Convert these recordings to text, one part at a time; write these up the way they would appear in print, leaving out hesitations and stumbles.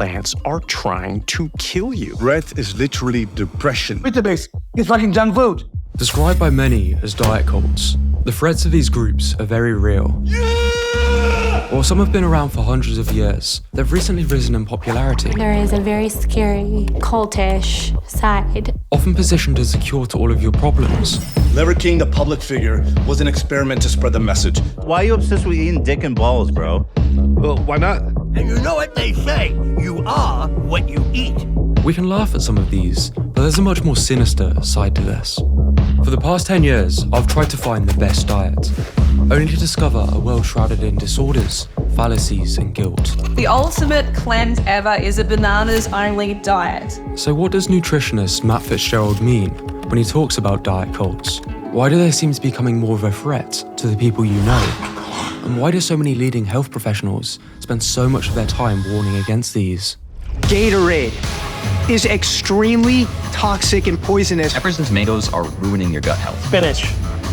plants are trying to kill you. Bread is literally depression. Weetabix is fucking junk food. Described by many as diet cults, the threats of these groups are very real. While some have been around for hundreds of years, they've recently risen in popularity. There is a very scary, cultish side. Often positioned as a cure to all of your problems. Never King, the public figure, was an experiment to spread the message. Why are you obsessed with eating dick and balls, bro? Well, why not? And you know what they say, you are what you eat. We can laugh at some of these, but there's a much more sinister side to this. For the past 10 years, I've tried to find the best diet, only to discover a world shrouded in disorders, fallacies, and guilt. The ultimate cleanse ever is a bananas-only diet. So what does nutritionist Matt Fitzgerald mean when he talks about diet cults? Why do they seem to be becoming more of a threat to the people you know? And why do so many leading health professionals spend so much of their time warning against these? Gatorade is extremely toxic and poisonous. Peppers and tomatoes are ruining your gut health. Spinach,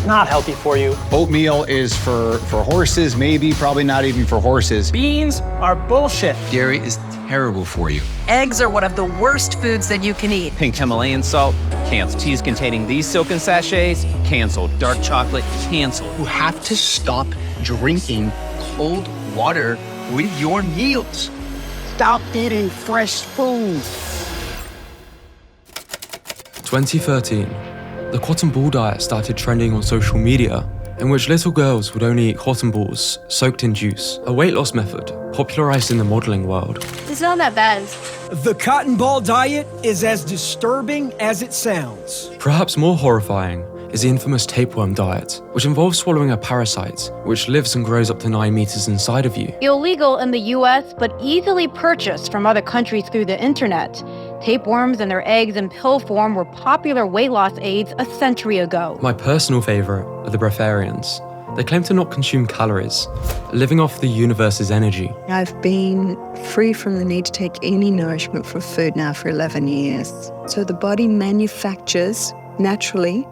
not healthy for you. Oatmeal is for horses, maybe, probably not even for horses. Beans are bullshit. Dairy is terrible for you. Eggs are one of the worst foods that you can eat. Pink Himalayan salt, canceled. Teas containing these silken sachets, canceled. Dark chocolate, canceled. You have to stop drinking cold water with your meals. Stop eating fresh food. 2013, the cotton ball diet started trending on social media, in which little girls would only eat cotton balls soaked in juice, a weight loss method popularized in the modeling world. It's not that bad. The cotton ball diet is as disturbing as it sounds. Perhaps more horrifying is the infamous tapeworm diet, which involves swallowing a parasite which lives and grows up to 9 meters inside of you. Illegal in the US, but easily purchased from other countries through the internet. Tapeworms and their eggs in pill form were popular weight loss aids a century ago. My personal favorite are the breatharians. They claim to not consume calories, living off the universe's energy. I've been free from the need to take any nourishment from food now for 11 years. So the body manufactures naturally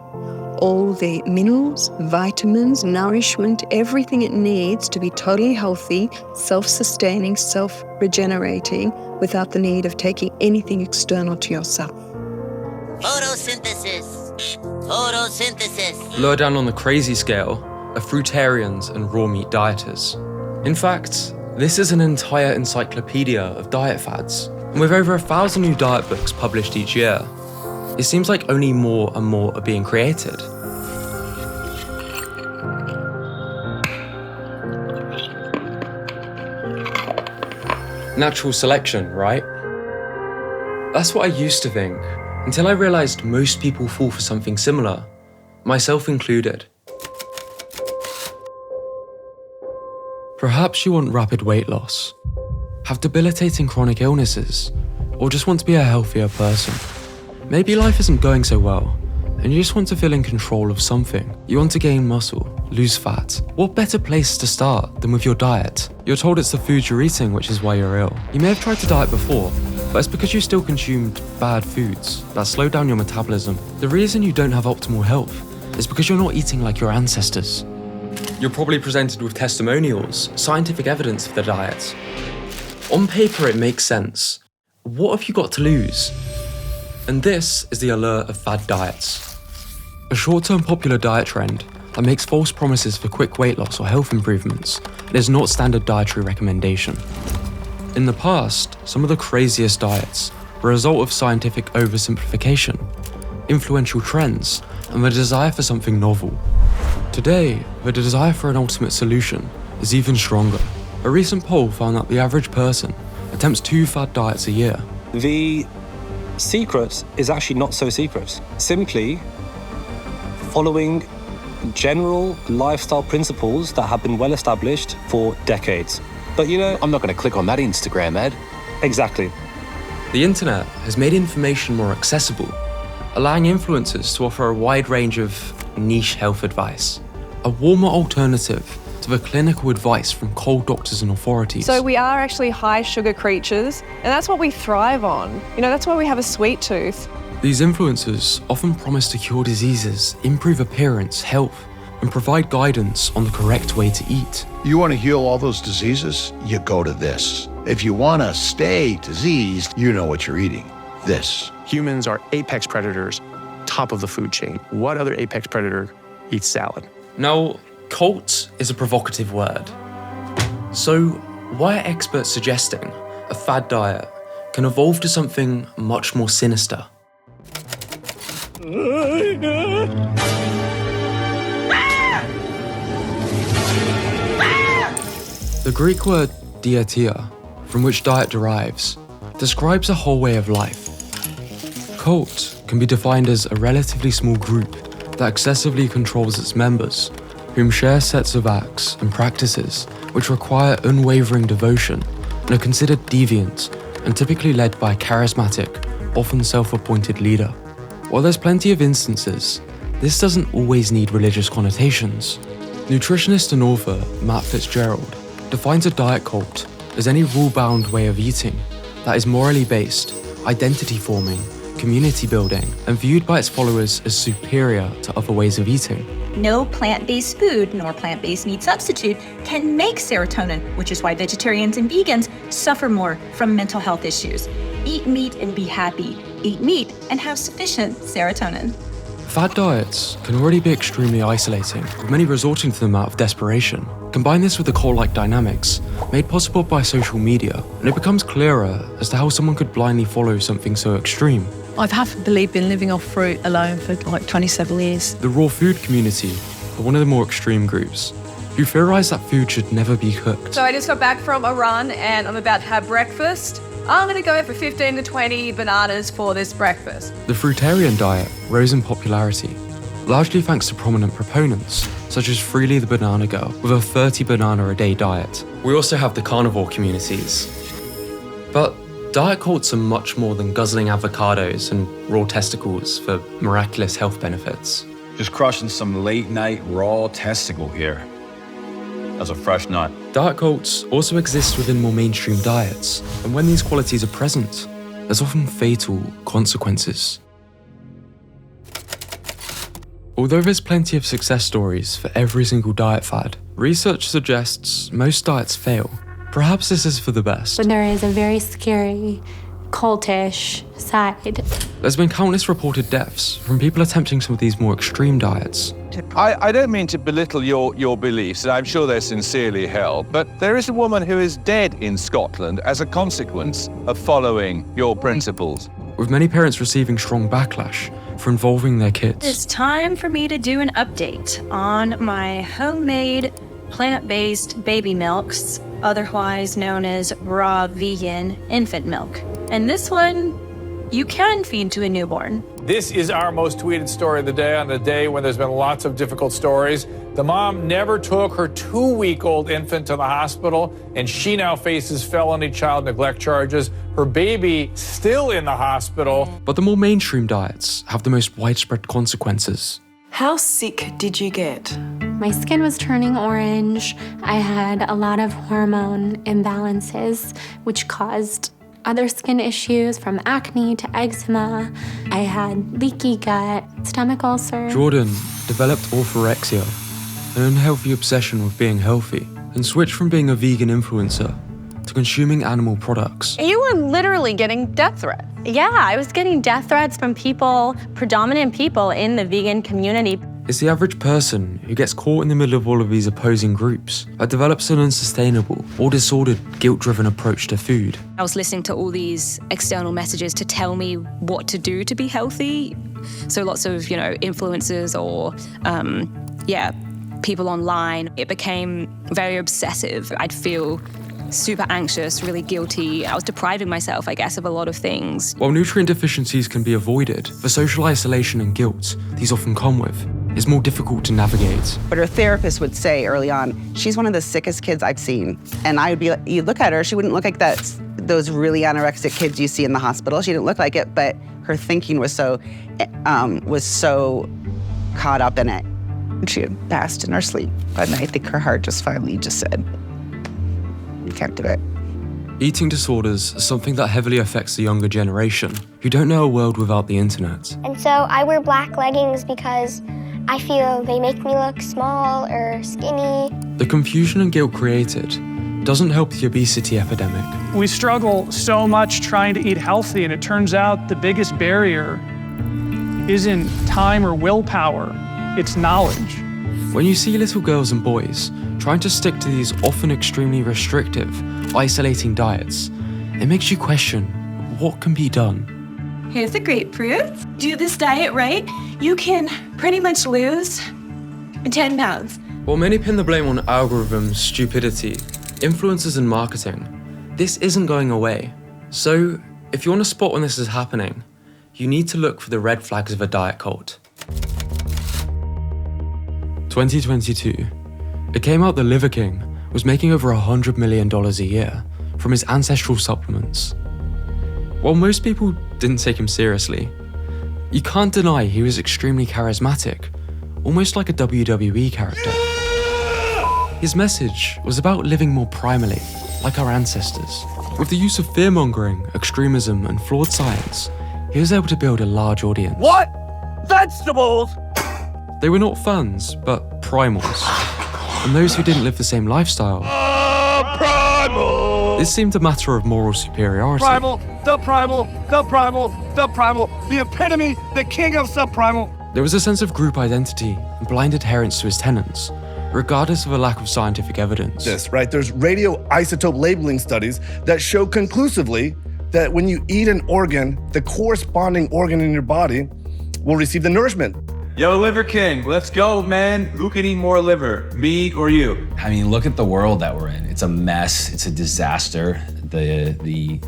all the minerals, vitamins, nourishment, everything it needs to be totally healthy, self-sustaining, self-regenerating, without the need of taking anything external to yourself. Photosynthesis. Photosynthesis. Lower down on the crazy scale are fruitarians and raw meat dieters. In fact, this is an entire encyclopedia of diet fads. And with over 1,000 new diet books published each year, it seems like only more and more are being created. Natural selection, right? That's what I used to think, until I realized most people fall for something similar, myself included. Perhaps you want rapid weight loss, have debilitating chronic illnesses, or just want to be a healthier person. Maybe life isn't going so well, and you just want to feel in control of something. You want to gain muscle, lose fat. What better place to start than with your diet? You're told it's the food you're eating which is why you're ill. You may have tried to diet before, but it's because you still consumed bad foods that slow down your metabolism. The reason you don't have optimal health is because you're not eating like your ancestors. You're probably presented with testimonials, scientific evidence of the diet. On paper it makes sense. What have you got to lose? And this is the allure of fad diets. A short-term popular diet trend that makes false promises for quick weight loss or health improvements and is not standard dietary recommendation. In the past, some of the craziest diets were a result of scientific oversimplification, influential trends, and the desire for something novel. Today, the desire for an ultimate solution is even stronger. A recent poll found that the average person attempts 2 fad diets a year. The secret is actually not so secret. Simply following general lifestyle principles that have been well established for decades. But you know, I'm not going to click on that Instagram ad. Exactly. The internet has made information more accessible, allowing influencers to offer a wide range of niche health advice, a warmer alternative to the clinical advice from cold doctors and authorities. So we are actually high sugar creatures, and that's what we thrive on. You know, that's why we have a sweet tooth. These influencers often promise to cure diseases, improve appearance, health, and provide guidance on the correct way to eat. You want to heal all those diseases? You go to this. If you want to stay diseased, you know what you're eating. This. Humans are apex predators, top of the food chain. What other apex predator eats salad? Now, cult is a provocative word. So, why are experts suggesting a fad diet can evolve to something much more sinister? The Greek word diatia, from which diet derives, describes a whole way of life. Cult can be defined as a relatively small group that excessively controls its members, whom share sets of acts and practices which require unwavering devotion and are considered deviant and typically led by a charismatic, often self-appointed leader. While there's plenty of instances, this doesn't always need religious connotations. Nutritionist and author Matt Fitzgerald defines a diet cult as any rule-bound way of eating that is morally based, identity-forming, community-building, and viewed by its followers as superior to other ways of eating. No plant-based food nor plant-based meat substitute can make serotonin, which is why vegetarians and vegans suffer more from mental health issues. Eat meat and be happy. Eat meat and have sufficient serotonin. Fad diets can already be extremely isolating, with many resorting to them out of desperation. Combine this with the cult-like dynamics made possible by social media, and it becomes clearer as to how someone could blindly follow something so extreme. I've happily been living off fruit alone for like 27 years. The raw food community are one of the more extreme groups, who theorize that food should never be cooked. So I just got back from a run and I'm about to have breakfast. I'm gonna go for 15 to 20 bananas for this breakfast. The fruitarian diet rose in popularity, largely thanks to prominent proponents, such as Freely the Banana Girl, with a 30 banana a day diet. We also have the carnivore communities. But diet cults are much more than guzzling avocados and raw testicles for miraculous health benefits. Just crushing some late night raw testicle here. That's a fresh nut. Diet cults also exist within more mainstream diets, and when these qualities are present, there's often fatal consequences. Although there's plenty of success stories for every single diet fad, research suggests most diets fail. Perhaps this is for the best. But there is a very scary, cultish side. There's been countless reported deaths from people attempting some of these more extreme diets. I don't mean to belittle your beliefs, and I'm sure they're sincerely held, but there is a woman who is dead in Scotland as a consequence of following your principles. With many parents receiving strong backlash for involving their kids. It's time for me to do an update on my homemade plant-based baby milks, otherwise known as raw vegan infant milk. And this one, you can feed to a newborn. This is our most tweeted story of the day, on a day when there's been lots of difficult stories. The mom never took her 2-week-old infant to the hospital, and she now faces felony child neglect charges. Her baby still in the hospital. But the more mainstream diets have the most widespread consequences. How sick did you get? My skin was turning orange. I had a lot of hormone imbalances, which caused other skin issues from acne to eczema. I had leaky gut, stomach ulcer. Jordan developed orthorexia, an unhealthy obsession with being healthy, and switched from being a vegan influencer to consuming animal products. You were literally getting death threats. Yeah, I was getting death threats from people, predominant people in the vegan community. It's the average person who gets caught in the middle of all of these opposing groups that develops an unsustainable or disordered, guilt-driven approach to food. I was listening to all these external messages to tell me what to do to be healthy. So lots of, influencers or, people online. It became very obsessive. I'd feel super anxious, really guilty. I was depriving myself, I guess, of a lot of things. While nutrient deficiencies can be avoided, the social isolation and guilt these often come with is more difficult to navigate. But her therapist would say early on, she's one of the sickest kids I've seen. And I would be, you look at her, she wouldn't look like those really anorexic kids you see in the hospital. She didn't look like it, but her thinking was so caught up in it. And she had passed in her sleep. And I think her heart just finally said, you can't do it. Eating disorders are something that heavily affects the younger generation, who don't know a world without the internet. And so I wear black leggings because I feel they make me look small or skinny. The confusion and guilt created doesn't help the obesity epidemic. We struggle so much trying to eat healthy, and it turns out the biggest barrier isn't time or willpower, it's knowledge. When you see little girls and boys trying to stick to these often extremely restrictive, isolating diets, it makes you question what can be done. Here's the grapefruit. Do this diet right, you can pretty much lose 10 pounds. While many pin the blame on algorithms, stupidity, influencers and marketing, this isn't going away. So, if you want to spot when this is happening, you need to look for the red flags of a diet cult. 2022. It came out that Liver King was making over $100 million a year from his ancestral supplements. While most people didn't take him seriously, you can't deny he was extremely charismatic, almost like a WWE character. His message was about living more primally, like our ancestors. With the use of fear-mongering, extremism, and flawed science, he was able to build a large audience. What? Vegetables? They were not fans, but primals. And those who didn't live the same lifestyle. Primal! This seemed a matter of moral superiority. Primal, the primal, the primal, the primal, the epitome, the king of subprimal. There was a sense of group identity and blind adherence to his tenets, regardless of a lack of scientific evidence. There's radioisotope labeling studies that show conclusively that when you eat an organ, the corresponding organ in your body will receive the nourishment. Yo, Liver King, let's go, man. Who can eat more liver, me or you? I mean, look at the world that we're in. It's a mess. It's a disaster. The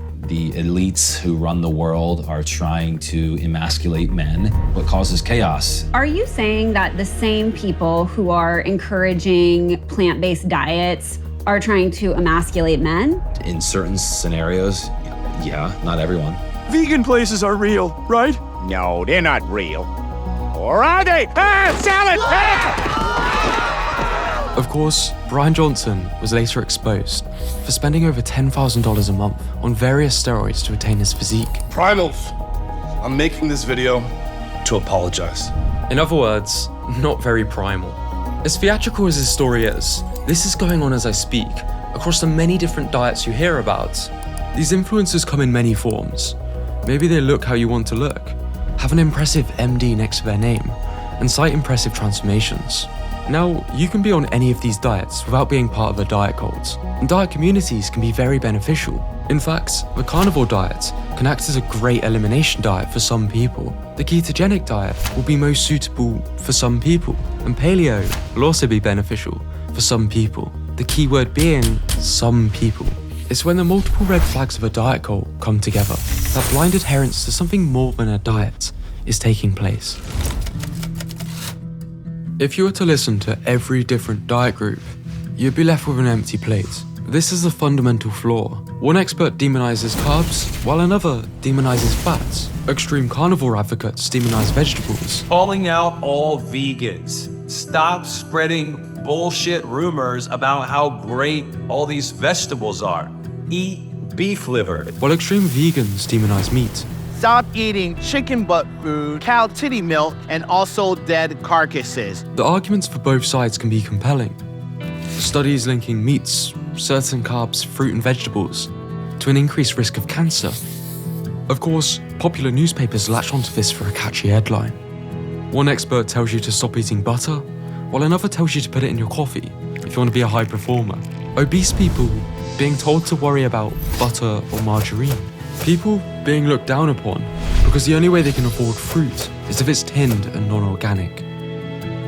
elites who run the world are trying to emasculate men, what causes chaos. Are you saying that the same people who are encouraging plant-based diets are trying to emasculate men? In certain scenarios, yeah, not everyone. Vegan places are real, right? No, they're not real. Or are they? Ah, salad! Ah! Of course, Brian Johnson was later exposed for spending over $10,000 a month on various steroids to attain his physique. Primals, I'm making this video to apologize. In other words, not very primal. As theatrical as his story is, this is going on as I speak, across the many different diets you hear about. These influencers come in many forms. Maybe they look how you want to look, have an impressive MD next to their name, and cite impressive transformations. Now, you can be on any of these diets without being part of a diet cult, and diet communities can be very beneficial. In fact, the carnivore diet can act as a great elimination diet for some people. The ketogenic diet will be most suitable for some people, and paleo will also be beneficial for some people. The key word being some people. It's when the multiple red flags of a diet cult come together that blind adherence to something more than a diet is taking place. If you were to listen to every different diet group, you'd be left with an empty plate. This is the fundamental flaw. One expert demonizes carbs, while another demonizes fats. Extreme carnivore advocates demonize vegetables. Calling out all vegans. Stop spreading bullshit rumors about how great all these vegetables are. Eat beef liver. While extreme vegans demonize meat. Stop eating chicken butt food, cow titty milk, and also dead carcasses. The arguments for both sides can be compelling. Studies linking meats, certain carbs, fruit and vegetables to an increased risk of cancer. Of course, popular newspapers latch onto this for a catchy headline. One expert tells you to stop eating butter, while another tells you to put it in your coffee if you want to be a high performer. Obese people being told to worry about butter or margarine. People being looked down upon because the only way they can afford fruit is if it's tinned and non-organic.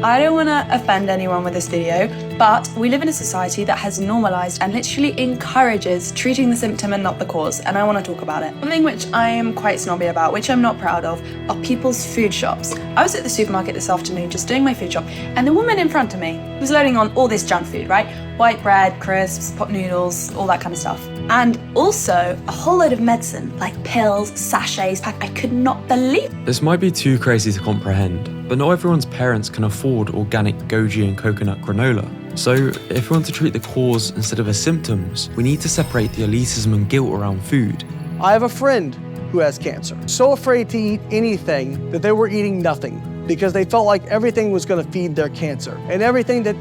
I don't want to offend anyone with this video, but we live in a society that has normalized and literally encourages treating the symptom and not the cause, and I want to talk about it. Something which I am quite snobby about, which I'm not proud of, are people's food shops. I was at the supermarket this afternoon just doing my food shop, and the woman in front of me was loading on all this junk food, right? White bread, crisps, pot noodles, all that kind of stuff. And also a whole load of medicine, like pills, sachets, I could not believe. This might be too crazy to comprehend, but not everyone's parents can afford organic goji and coconut granola. So if we want to treat the cause instead of the symptoms, we need to separate the elitism and guilt around food. I have a friend who has cancer, so afraid to eat anything that they were eating nothing because they felt like everything was going to feed their cancer, and everything that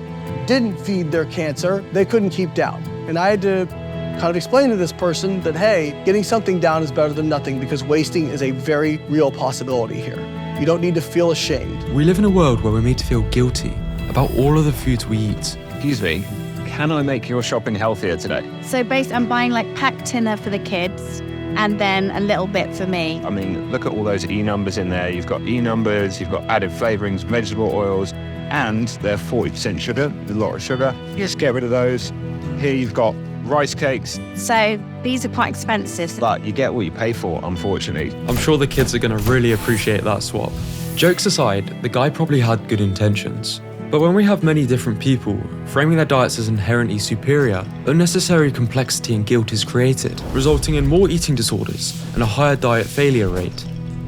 didn't feed their cancer, they couldn't keep down. And I had to kind of explain to this person that, hey, getting something down is better than nothing because wasting is a very real possibility here. You don't need to feel ashamed. We live in a world where we're made to feel guilty about all of the foods we eat. Excuse me, can I make your shopping healthier today? So basically I'm buying like packed tuna for the kids and then a little bit for me. I mean, look at all those E numbers in there. You've got E numbers, you've got added flavorings, vegetable oils, and they're 40% sugar, a lot of sugar. Just get rid of those. Here you've got rice cakes. So these are quite expensive. But you get what you pay for, unfortunately. I'm sure the kids are going to really appreciate that swap. Jokes aside, the guy probably had good intentions. But when we have many different people framing their diets as inherently superior, unnecessary complexity and guilt is created, resulting in more eating disorders and a higher diet failure rate.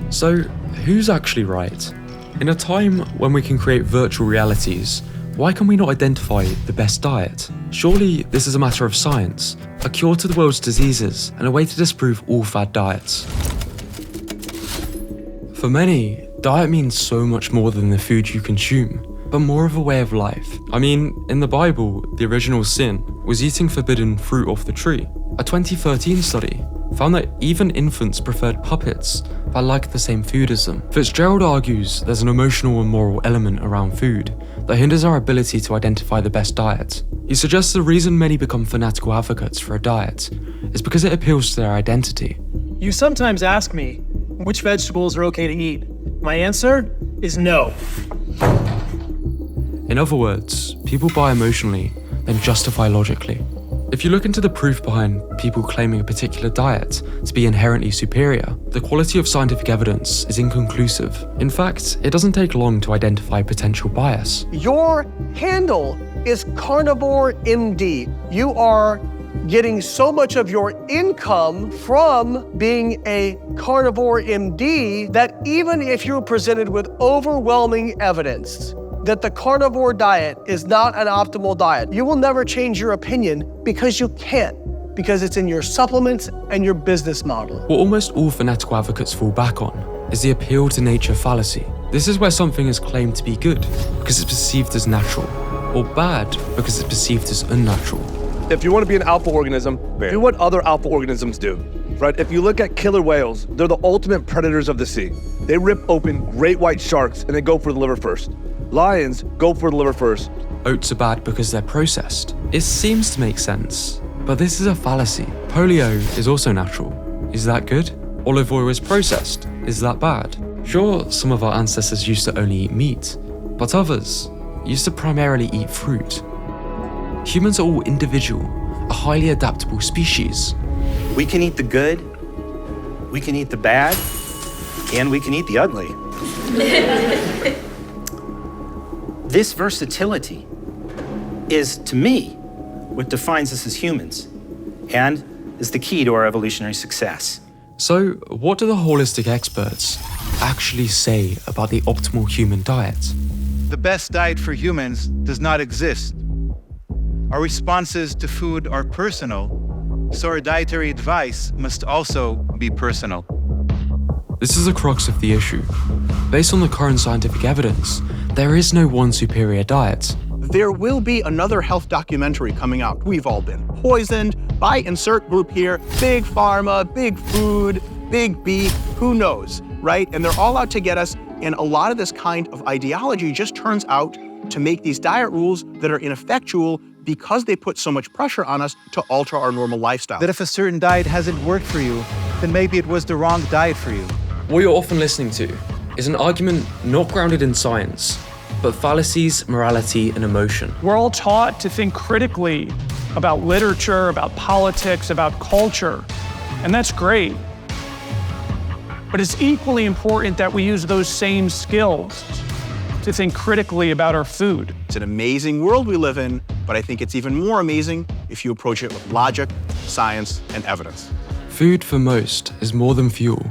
So, who's actually right? In a time when we can create virtual realities, why can we not identify the best diet? Surely this is a matter of science, a cure to the world's diseases, and a way to disprove all fad diets. For many, diet means so much more than the food you consume, but more of a way of life. I mean, in the Bible, the original sin was eating forbidden fruit off the tree. A 2013 study found that even infants preferred puppets that liked the same food as them. Fitzgerald argues there's an emotional and moral element around food that hinders our ability to identify the best diet. He suggests the reason many become fanatical advocates for a diet is because it appeals to their identity. You sometimes ask me which vegetables are okay to eat. My answer is no. In other words, people buy emotionally, then justify logically. If you look into the proof behind people claiming a particular diet to be inherently superior, the quality of scientific evidence is inconclusive. In fact, it doesn't take long to identify potential bias. Your handle is Carnivore MD. You are getting so much of your income from being a Carnivore MD that even if you're presented with overwhelming evidence that the carnivore diet is not an optimal diet, you will never change your opinion because you can't, because it's in your supplements and your business model. What almost all fanatical advocates fall back on is the appeal to nature fallacy. This is where something is claimed to be good because it's perceived as natural, or bad because it's perceived as unnatural. If you want to be an alpha organism, do what other alpha organisms do, right? If you look at killer whales, they're the ultimate predators of the sea. They rip open great white sharks and they go for the liver first. Lions go for the liver first. Oats are bad because they're processed. It seems to make sense, but this is a fallacy. Polio is also natural. Is that good? Olive oil is processed. Is that bad? Sure, some of our ancestors used to only eat meat, but others used to primarily eat fruit. Humans are all individual, a highly adaptable species. We can eat the good, we can eat the bad, and we can eat the ugly. This versatility is, to me, what defines us as humans and is the key to our evolutionary success. So, what do the holistic experts actually say about the optimal human diet? The best diet for humans does not exist. Our responses to food are personal, so our dietary advice must also be personal. This is the crux of the issue. Based on the current scientific evidence, there is no one superior diet. There will be another health documentary coming out. We've all been poisoned by insert group here, big pharma, big food, big beef, who knows, right? And they're all out to get us. And a lot of this kind of ideology just turns out to make these diet rules that are ineffectual because they put so much pressure on us to alter our normal lifestyle. That if a certain diet hasn't worked for you, then maybe it was the wrong diet for you. What you're often listening to is an argument not grounded in science, but fallacies, morality, and emotion. We're all taught to think critically about literature, about politics, about culture, and that's great. But it's equally important that we use those same skills to think critically about our food. It's an amazing world we live in, but I think it's even more amazing if you approach it with logic, science, and evidence. Food for most is more than fuel.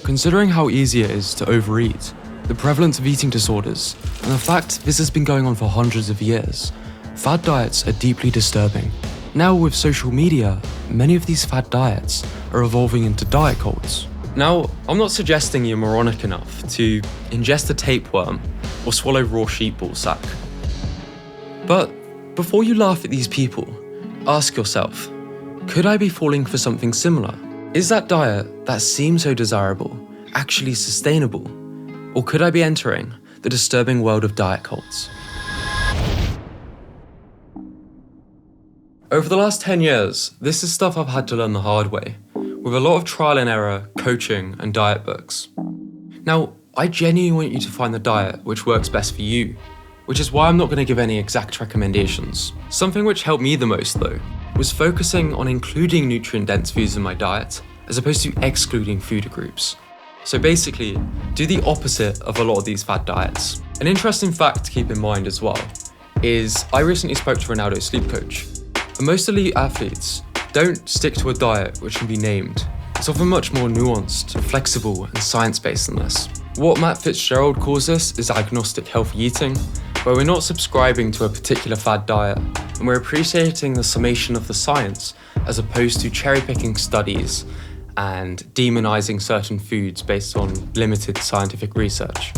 Considering how easy it is to overeat, the prevalence of eating disorders, and the fact this has been going on for hundreds of years, fad diets are deeply disturbing. Now with social media, many of these fad diets are evolving into diet cults. Now, I'm not suggesting you're moronic enough to ingest a tapeworm or swallow raw sheep ball sack. But before you laugh at these people, ask yourself, Could I be falling for something similar? Is that diet that seems so desirable actually sustainable? Or could I be entering the disturbing world of diet cults? Over the last 10 years, this is stuff I've had to learn the hard way, with a lot of trial and error, coaching, and diet books. Now, I genuinely want you to find the diet which works best for you, which is why I'm not going to give any exact recommendations. Something which helped me the most, though, was focusing on including nutrient-dense foods in my diet, as opposed to excluding food groups. So basically, do the opposite of a lot of these fad diets. An interesting fact to keep in mind as well is I recently spoke to Ronaldo's sleep coach. And most elite athletes don't stick to a diet which can be named. It's often much more nuanced, flexible, and science-based than this. What Matt Fitzgerald calls this is agnostic healthy eating, where we're not subscribing to a particular fad diet, and we're appreciating the summation of the science as opposed to cherry-picking studies and demonizing certain foods based on limited scientific research.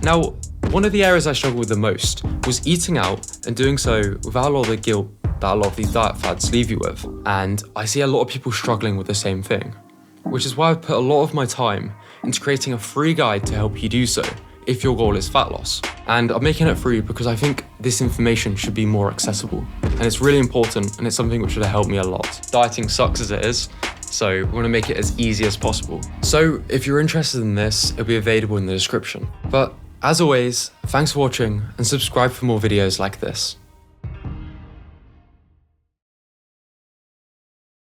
Now, one of the areas I struggled with the most was eating out and doing so without a lot of the guilt that a lot of these diet fads leave you with. And I see a lot of people struggling with the same thing, which is why I've put a lot of my time into creating a free guide to help you do so if your goal is fat loss. And I'm making it free because I think this information should be more accessible. And it's really important, and it's something which should have helped me a lot. Dieting sucks as it is, so we want to make it as easy as possible. So if you're interested in this, it'll be available in the description. But as always, thanks for watching and subscribe for more videos like this.